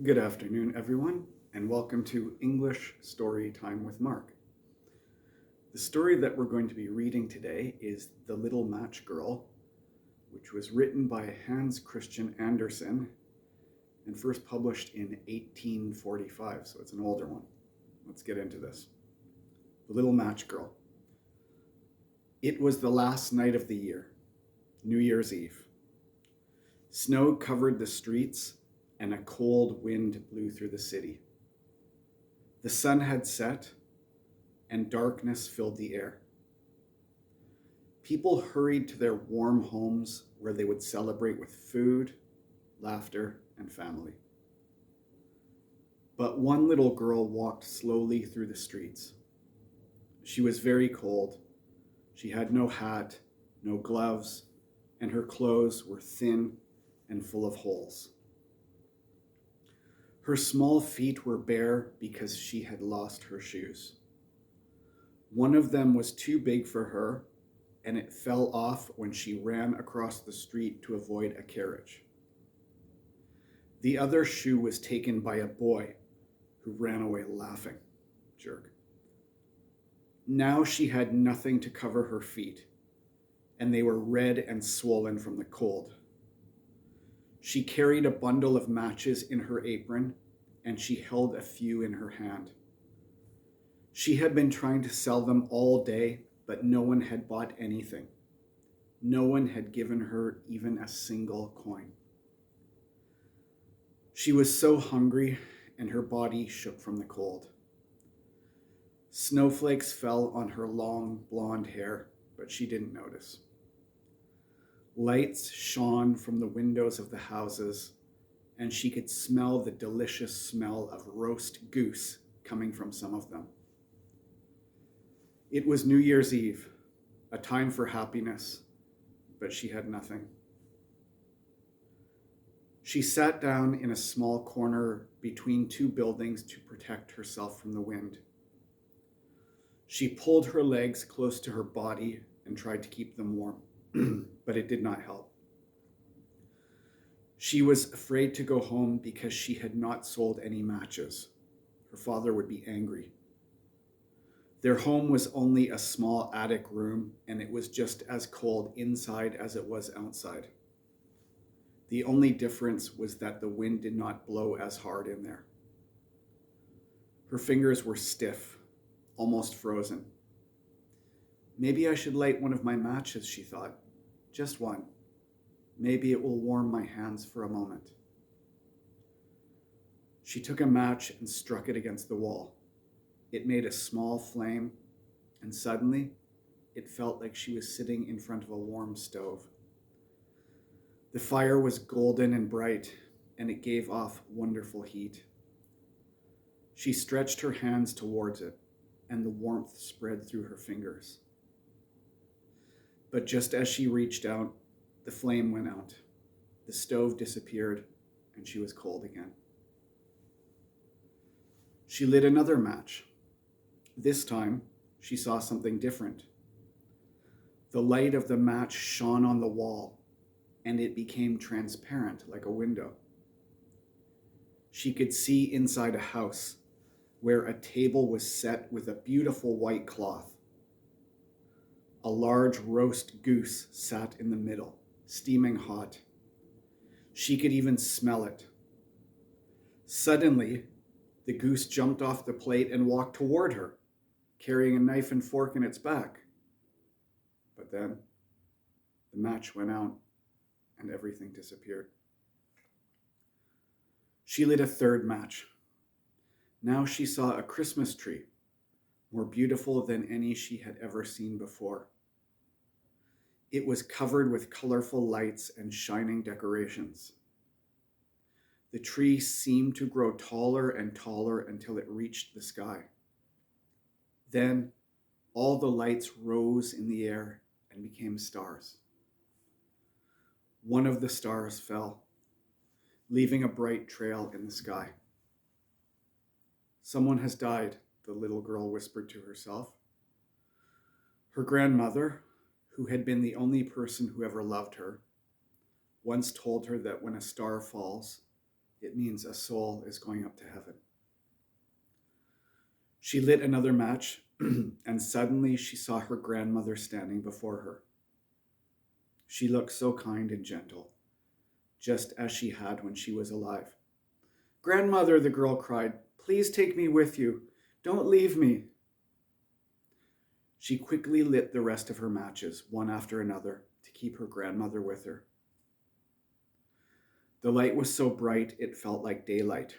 Good afternoon, everyone, and welcome to English Story Time with Mark. The story that we're going to be reading today is The Little Match Girl, which was written by Hans Christian Andersen and first published in 1845, so it's an older one. Let's get into this. The Little Match Girl. It was the last night of the year, New Year's Eve. Snow covered the streets and a cold wind blew through the city. The sun had set and darkness filled the air. People hurried to their warm homes where they would celebrate with food, laughter, and family. But one little girl walked slowly through the streets. She was very cold. She had no hat, no gloves, and her clothes were thin and full of holes. Her small feet were bare because she had lost her shoes. One of them was too big for her, and it fell off when she ran across the street to avoid a carriage. The other shoe was taken by a boy who ran away laughing. Jerk. Now she had nothing to cover her feet, and they were red and swollen from the cold. She carried a bundle of matches in her apron, and she held a few in her hand. She had been trying to sell them all day, but no one had bought anything. No one had given her even a single coin. She was so hungry, and her body shook from the cold. Snowflakes fell on her long blonde hair, but she didn't notice. Lights shone from the windows of the houses, and she could smell the delicious smell of roast goose coming from some of them. It was New Year's Eve, a time for happiness, but she had nothing. She sat down in a small corner between two buildings to protect herself from the wind. She pulled her legs close to her body and tried to keep them warm, but it did not help. She was afraid to go home because she had not sold any matches. Her father would be angry. Their home was only a small attic room, and it was just as cold inside as it was outside. The only difference was that the wind did not blow as hard in there. Her fingers were stiff, almost frozen. Maybe I should light one of my matches, she thought. Just one. Maybe it will warm my hands for a moment. She took a match and struck it against the wall. It made a small flame, and suddenly it felt like she was sitting in front of a warm stove. The fire was golden and bright, and it gave off wonderful heat. She stretched her hands towards it, and the warmth spread through her fingers. But just as she reached out, the flame went out. The stove disappeared, and she was cold again. She lit another match. This time, she saw something different. The light of the match shone on the wall, and it became transparent like a window. She could see inside a house where a table was set with a beautiful white cloth. A large roast goose sat in the middle, steaming hot. She could even smell it. Suddenly, the goose jumped off the plate and walked toward her, carrying a knife and fork in its back. But then the match went out and everything disappeared. She lit a third match. Now she saw a Christmas tree, more beautiful than any she had ever seen before. It was covered with colorful lights and shining decorations. The tree seemed to grow taller and taller until it reached the sky. Then all the lights rose in the air and became stars. One of the stars fell, leaving a bright trail in the sky. Someone has died, the little girl whispered to herself. Her grandmother, who had been the only person who ever loved her, once told her that when a star falls, it means a soul is going up to heaven. She lit another match, and suddenly she saw her grandmother standing before her. She looked so kind and gentle, just as she had when she was alive. "Grandmother," the girl cried, "please take me with you. Don't leave me." She quickly lit the rest of her matches, one after another, to keep her grandmother with her. The light was so bright it felt like daylight.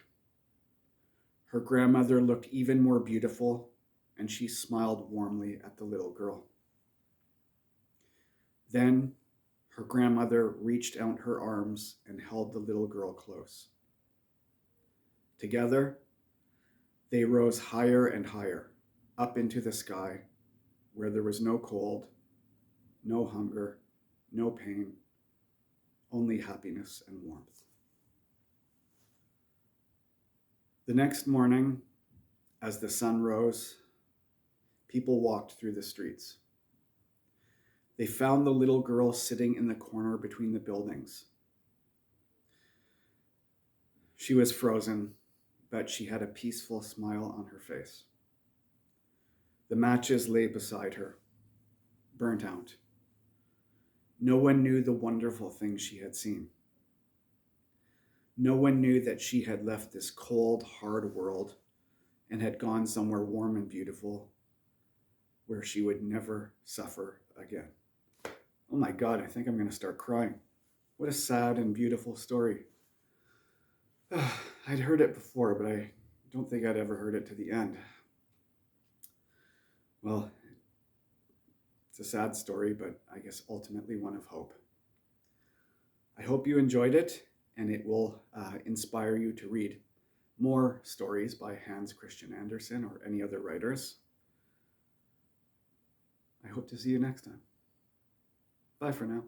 Her grandmother looked even more beautiful, and she smiled warmly at the little girl. Then her grandmother reached out her arms and held the little girl close. Together, they rose higher and higher, up into the sky, where there was no cold, no hunger, no pain, only happiness and warmth. The next morning, as the sun rose, people walked through the streets. They found the little girl sitting in the corner between the buildings. She was frozen, but she had a peaceful smile on her face. The matches lay beside her, burnt out. No one knew the wonderful things she had seen. No one knew that she had left this cold, hard world and had gone somewhere warm and beautiful where she would never suffer again. Oh my God, I think I'm going to start crying. What a sad and beautiful story. I'd heard it before, but I don't think I'd ever heard it to the end. Well, it's a sad story, but I guess ultimately one of hope. I hope you enjoyed it, and it will inspire you to read more stories by Hans Christian Andersen or any other writers. I hope to see you next time. Bye for now.